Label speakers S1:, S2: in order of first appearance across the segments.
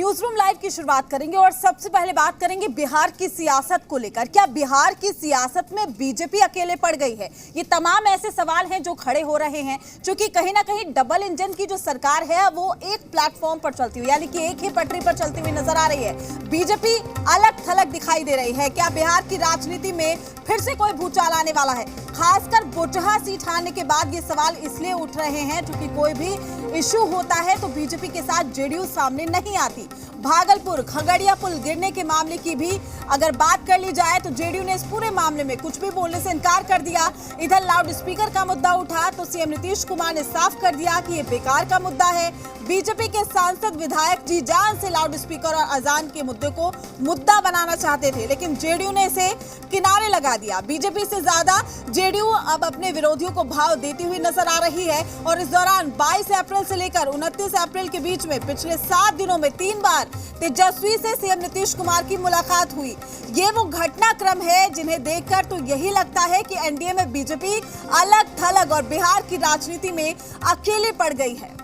S1: News room live की शुरुआत करेंगे और सबसे पहले बात करेंगे बिहार की सियासत को लेकर। क्या बिहार की सियासत में बीजेपी अकेले पड़ गई है? ये तमाम ऐसे सवाल हैं जो खड़े हो रहे हैं, क्योंकि कहीं ना कहीं डबल इंजन की जो सरकार है वो एक प्लेटफॉर्म पर चलती हुई, यानी कि एक ही पटरी पर चलती हुई नजर आ रही है। बीजेपी अलग थलग दिखाई दे रही है। क्या बिहार की राजनीति में फिर से कोई भूचाल आने वाला है? खासकर बोचहा सीट हारने के बाद ये सवाल इसलिए उठ रहे हैं क्योंकि कोई भी इश्यू होता है तो बीजेपी के साथ जेडीयू सामने नहीं आती। भागलपुर खगड़िया पुल गिरने के मामले की भी अगर बात कर ली जाए तो जेडीयू ने इस पूरे मामले में कुछ भी बोलने से इनकार कर दिया। इधर लाउड स्पीकर का मुद्दा उठा तो सीएम नीतीश कुमार ने साफ कर दिया कि ये बेकार का मुद्दा है। बीजेपी के सांसद विधायक जी जान से लाउड स्पीकर और अजान के मुद्दे को मुद्दा बनाना चाहते थे, लेकिन जेडीयू ने इसे किनारे लगा दिया। बीजेपी से ज्यादा जेडीयू अब अपने विरोधियों को भाव देती हुई नजर आ रही है और इस दौरान 22 अप्रैल से लेकर 29 अप्रैल के बीच में पिछले 7 दिनों में 3 बार तेजस्वी से सीएम नीतीश कुमार की मुलाकात हुई। ये वो घटनाक्रम है जिन्हें देखकर तो यही लगता है कि एनडीए में बीजेपी अलग थलग और बिहार की राजनीति में अकेले पड़ गई है।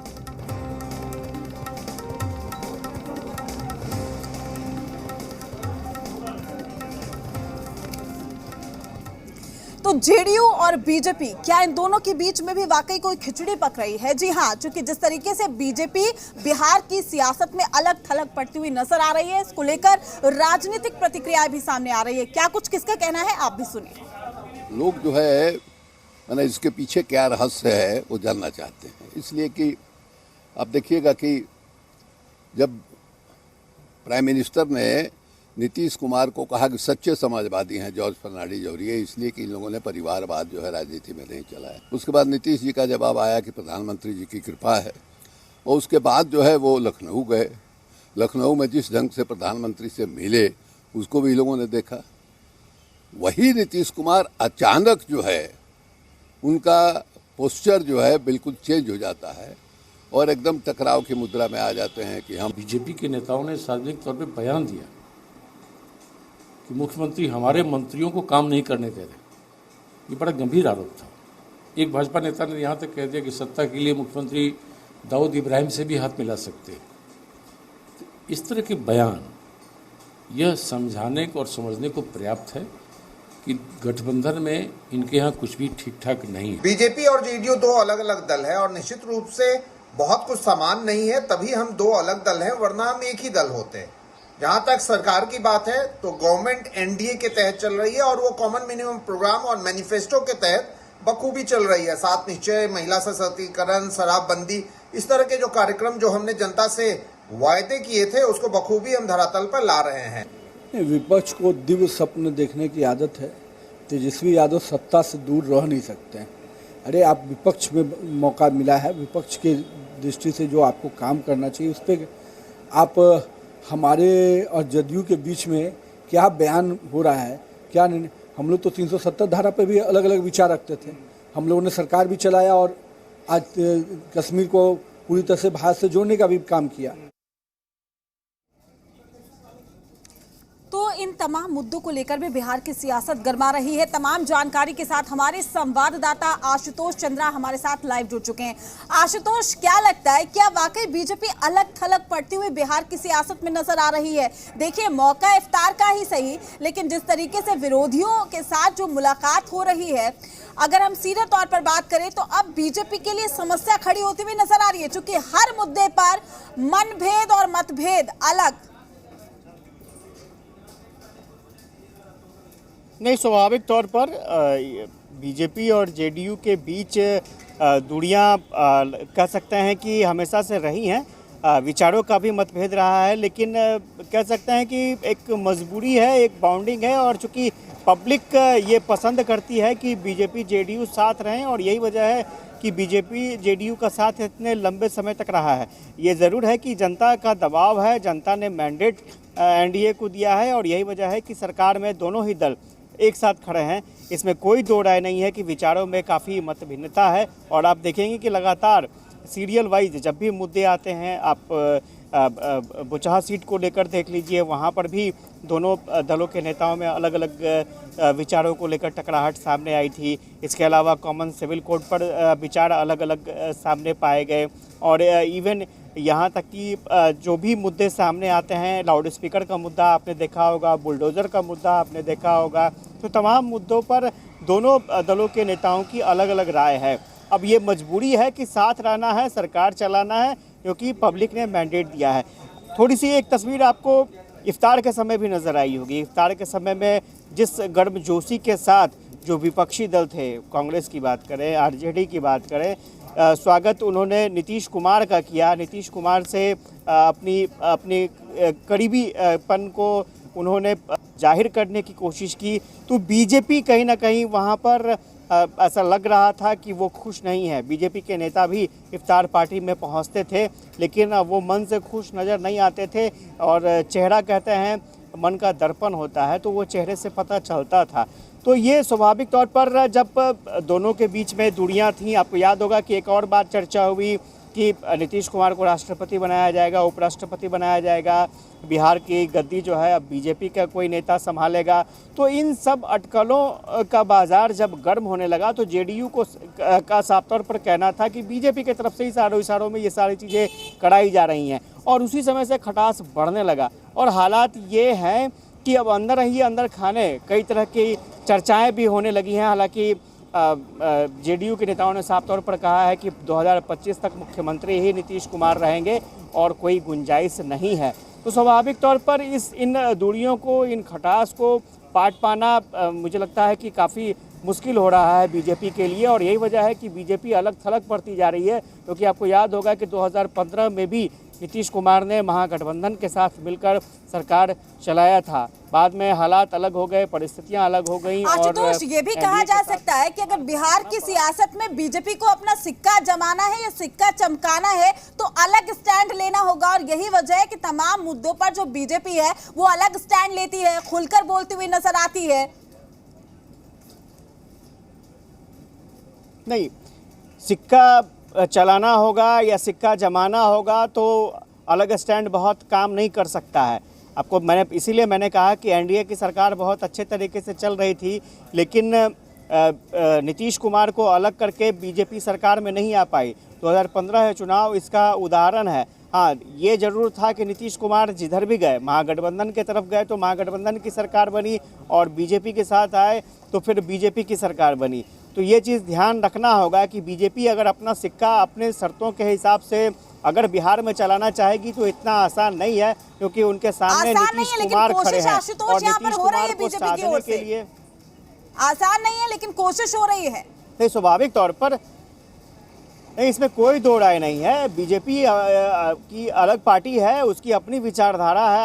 S1: तो जेडीयू और बीजेपी, क्या इन दोनों के बीच में भी वाकई कोई खिचड़ी पक रही है? जी हां, क्योंकि जिस तरीके से बीजेपी बिहार की सियासत में अलग थलग पड़ती हुई नजर आ रही है, इसको लेकर राजनीतिक प्रतिक्रियाएं भी सामने आ रही है। क्या कुछ किसका कहना है, आप भी सुनिए।
S2: लोग जो है ना, इसके पीछे क्या रहस्य है वो जानना चाहते हैं। इसलिए कि आप देखिएगा कि जब प्राइम मिनिस्टर ने नीतीश कुमार को कहा कि सच्चे समाजवादी हैं जॉर्ज फर्नांडिस और ये इसलिए कि इन लोगों ने परिवारवाद जो है राजनीति में नहीं चलाया। उसके बाद नीतीश जी का जवाब आया कि प्रधानमंत्री जी की कृपा है, और उसके बाद जो है वो लखनऊ गए। लखनऊ में जिस ढंग से प्रधानमंत्री से मिले उसको भी लोगों ने देखा। वही नीतीश कुमार अचानक जो है उनका पोस्चर जो है बिल्कुल चेंज हो जाता है और एकदम टकराव की मुद्रा में आ जाते हैं कि हम।
S3: बीजेपी के नेताओं ने सार्वजनिक तौर पर बयान दिया कि मुख्यमंत्री हमारे मंत्रियों को काम नहीं करने दे रहे। ये बड़ा गंभीर आरोप था। एक भाजपा नेता ने यहाँ तक कह दिया कि सत्ता के लिए मुख्यमंत्री दाऊद इब्राहिम से भी हाथ मिला सकते हैं। तो इस तरह के बयान यह समझाने और समझने को पर्याप्त है कि गठबंधन में इनके यहाँ कुछ भी ठीक ठाक नहीं है।
S4: बीजेपी और जेडीयू दो अलग अलग दल है और निश्चित रूप से बहुत कुछ समान नहीं है, तभी हम दो अलग दल हैं, वरना हम एक ही दल होते हैं। जहां तक सरकार की बात है तो गवर्नमेंट एनडीए के तहत चल रही है और वो कॉमन मिनिमम प्रोग्राम और मैनिफेस्टो के तहत बखूबी चल रही है। 7 निश्चय, महिला सशक्तिकरण, शराबबंदी, इस तरह के जो कार्यक्रम जो हमने जनता से वायदे किए थे उसको बखूबी हम धरातल पर ला रहे हैं।
S5: विपक्ष को दिव्य स्वप्न देखने की आदत है। तेजस्वी यादव सत्ता से दूर रह नहीं सकते हैं। अरे आप विपक्ष में मौका मिला है, विपक्ष के दृष्टि से जो आपको काम करना चाहिए उस पर आप हमारे और जदयू के बीच में क्या बयान हो रहा है, क्या नहीं। हम लोग तो 370 धारा पे भी अलग अलग विचार रखते थे। हम लोगों ने सरकार भी चलाया और आज कश्मीर को पूरी तरह से भारत से जोड़ने का भी काम किया।
S1: तो इन तमाम मुद्दों को लेकर भी बिहार की सियासत गरमा रही है। तमाम जानकारी के साथ हमारे संवाददाता आशुतोष चंद्रा हमारे साथ लाइव जुड़ चुके हैं। आशुतोष, क्या लगता है, क्या वाकई बीजेपी अलग थलग पड़ती हुई बिहार की सियासत में नजर आ रही है? देखिए, मौका इफ्तार का ही सही, लेकिन जिस तरीके से विरोधियों के साथ जो मुलाकात हो रही है, अगर हम सीधे तौर पर बात करें तो अब बीजेपी के लिए समस्या खड़ी होती हुई नजर आ रही है, क्योंकि हर मुद्दे पर मनभेद और मतभेद अलग।
S6: नहीं, स्वाभाविक तौर पर बीजेपी और जेडीयू के बीच दूरियां कह सकते हैं कि हमेशा से रही हैं। विचारों का भी मतभेद रहा है, लेकिन कह सकते हैं कि एक मजबूरी है, एक बाउंडिंग है, और चूंकि पब्लिक ये पसंद करती है कि बीजेपी जेडीयू साथ रहें, और यही वजह है कि बीजेपी जेडीयू का साथ इतने लंबे समय तक रहा है। ये ज़रूर है कि जनता का दबाव है, जनता ने मैंडेट एनडीए को दिया है, और यही वजह है कि सरकार में दोनों ही दल एक साथ खड़े हैं। इसमें कोई दो राय नहीं है कि विचारों में काफ़ी मतभिन्नता है, और आप देखेंगे कि लगातार सीरियल वाइज जब भी मुद्दे आते हैं, आप बोचहा सीट को लेकर देख लीजिए, वहाँ पर भी दोनों दलों के नेताओं में अलग अलग विचारों को लेकर टकराहट सामने आई थी। इसके अलावा कॉमन सिविल कोड पर विचार अलग अलग सामने पाए गए, और इवन यहाँ तक कि जो भी मुद्दे सामने आते हैं, लाउड स्पीकर का मुद्दा आपने देखा होगा, बुलडोज़र का मुद्दा आपने देखा होगा, तो तमाम मुद्दों पर दोनों दलों के नेताओं की अलग अलग राय है। अब ये मजबूरी है कि साथ रहना है, सरकार चलाना है, क्योंकि पब्लिक ने मैंडेट दिया है। थोड़ी सी एक तस्वीर आपको इफ्तार के समय भी नज़र आई होगी। इफ्तार के समय में जिस गर्मजोशी के साथ जो विपक्षी दल थे, कांग्रेस की बात करें, आरजेडी की बात करें, स्वागत उन्होंने नीतीश कुमार का किया। नीतीश कुमार से अपनी करीबीपन को उन्होंने जाहिर करने की कोशिश की। तो बीजेपी कहीं ना कहीं वहाँ पर ऐसा लग रहा था कि वो खुश नहीं है। बीजेपी के नेता भी इफ्तार पार्टी में पहुँचते थे, लेकिन वो मन से खुश नज़र नहीं आते थे। और चेहरा कहते हैं मन का दर्पण होता है, तो वो चेहरे से पता चलता था। तो ये स्वाभाविक तौर पर जब दोनों के बीच में दूरियां थीं, आपको याद होगा कि एक और बात चर्चा हुई कि नीतीश कुमार को राष्ट्रपति बनाया जाएगा, उपराष्ट्रपति बनाया जाएगा, बिहार की गद्दी जो है अब बीजेपी का कोई नेता संभालेगा। तो इन सब अटकलों का बाजार जब गर्म होने लगा तो जेडीयू का साफ तौर पर कहना था कि बीजेपी की तरफ से इशारों में ये सारी चीज़ें कराई जा रही हैं, और उसी समय से खटास बढ़ने लगा। और हालात ये हैं कि अब अंदर ही अंदर खाने कई तरह की चर्चाएं भी होने लगी हैं। हालांकि जेडीयू के नेताओं ने साफ तौर पर कहा है कि 2025 तक मुख्यमंत्री ही नीतीश कुमार रहेंगे और कोई गुंजाइश नहीं है। तो स्वाभाविक तौर पर इन दूरियों को, इन खटास को पाट पाना मुझे लगता है कि काफ़ी मुश्किल हो रहा है बीजेपी के लिए। और यही वजह है कि बीजेपी अलग थलग पड़ती जा रही है, क्योंकि आपको याद होगा कि 2015 में भी नीतीश कुमार ने महागठबंधन के साथ मिलकर सरकार चलाया था। बाद में हालात अलग हो गए, परिस्थितियां अलग हो गई।
S1: आशुतोष, ये भी कहा जा सकता है कि अगर बिहार की सियासत में बीजेपी को अपना सिक्का जमाना है या सिक्का चमकाना है तो अलग स्टैंड लेना होगा। और यही वजह है कि तमाम मुद्दों पर जो बीजेपी है वो अलग स्टैंड लेती है, खुलकर बोलती हुई नजर आती है।
S6: नहीं, सिक्का चलाना होगा या सिक्का जमाना होगा तो अलग स्टैंड बहुत काम नहीं कर सकता है। आपको इसीलिए मैंने कहा कि एनडीए की सरकार बहुत अच्छे तरीके से चल रही थी, लेकिन नीतीश कुमार को अलग करके बीजेपी सरकार में नहीं आ पाई। 2015 है चुनाव, इसका उदाहरण है। हाँ, ये जरूर था कि नीतीश कुमार जिधर भी गए, महागठबंधन की तरफ गए तो महागठबंधन की सरकार बनी, और बीजेपी के साथ आए तो फिर बीजेपी की सरकार बनी। तो ये चीज़ ध्यान रखना होगा कि बीजेपी अगर अपना सिक्का अपने शर्तों के हिसाब से अगर बिहार में चलाना चाहेगी तो इतना आसान नहीं है, क्योंकि उनके सामने नीतीश कुमार खड़े हैं। और नीतीश कुमार को साधने के लिए
S1: आसान नहीं है, लेकिन कोशिश हो रही है।
S6: नहीं, स्वाभाविक तौर पर नहीं, इसमें कोई दो राय नहीं है। बीजेपी की अलग पार्टी है, उसकी अपनी विचारधारा है,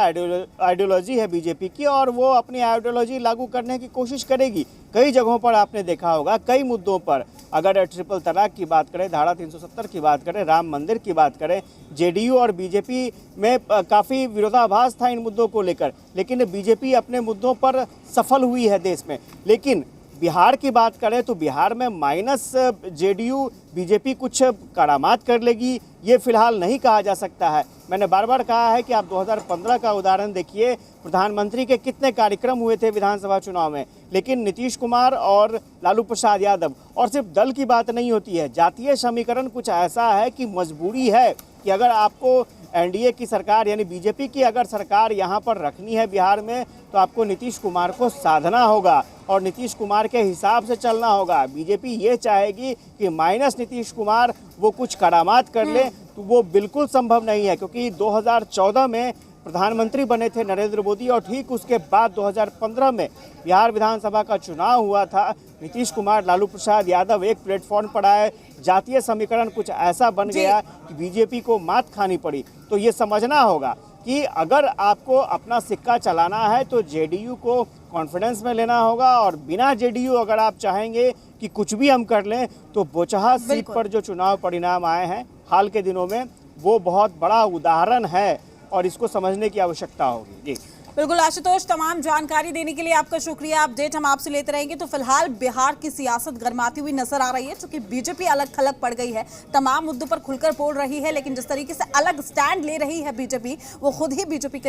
S6: आइडियोलॉजी है बीजेपी की, और वो अपनी आइडियोलॉजी लागू करने की कोशिश करेगी। कई जगहों पर आपने देखा होगा, कई मुद्दों पर, अगर ट्रिपल तलाक की बात करें, धारा 370 की बात करें, राम मंदिर की बात करें, जेडीयू और बीजेपी में काफ़ी विरोधाभास था इन मुद्दों को लेकर, लेकिन बीजेपी अपने मुद्दों पर सफल हुई है देश में। लेकिन बिहार की बात करें तो बिहार में माइनस जेडीयू बीजेपी कुछ करामात कर लेगी, ये फिलहाल नहीं कहा जा सकता है। मैंने बार बार कहा है कि आप 2015 का उदाहरण देखिए, प्रधानमंत्री के कितने कार्यक्रम हुए थे विधानसभा चुनाव में, लेकिन नीतीश कुमार और लालू प्रसाद यादव, और सिर्फ दल की बात नहीं होती है, जातीय समीकरण कुछ ऐसा है कि मजबूरी है कि अगर आपको एनडीए की सरकार यानी बीजेपी की अगर सरकार यहाँ पर रखनी है बिहार में, तो आपको नीतीश कुमार को साधना होगा और नीतीश कुमार के हिसाब से चलना होगा। बीजेपी ये चाहेगी कि माइनस नीतीश कुमार वो कुछ करामात कर ले, तो वो बिल्कुल संभव नहीं है, क्योंकि 2014 में प्रधानमंत्री बने थे नरेंद्र मोदी, और ठीक उसके बाद 2015 में बिहार विधानसभा का चुनाव हुआ था। नीतीश कुमार, लालू प्रसाद यादव एक प्लेटफॉर्म पर आए, जातीय समीकरण कुछ ऐसा बन गया कि बीजेपी को मात खानी पड़ी। तो ये समझना होगा कि अगर आपको अपना सिक्का चलाना है तो जेडीयू को कॉन्फिडेंस में लेना होगा, और बिना जेडीयू अगर आप चाहेंगे कि कुछ भी हम कर लें, तो बोचहा सीट पर जो चुनाव परिणाम आए हैं हाल के दिनों में, वो बहुत बड़ा उदाहरण है, और इसको समझने की आवश्यकता होगी। जी
S1: बिल्कुल आशुतोष, तमाम जानकारी देने के लिए आपका शुक्रिया। अपडेट हम आपसे लेते रहेंगे। तो फिलहाल बिहार की सियासत गर्माती हुई नजर आ रही है, क्योंकि बीजेपी अलग थलग पड़ गई है, तमाम मुद्दों पर खुलकर बोल रही है, लेकिन जिस तरीके से अलग स्टैंड ले रही है बीजेपी, वो खुद ही बीजेपी के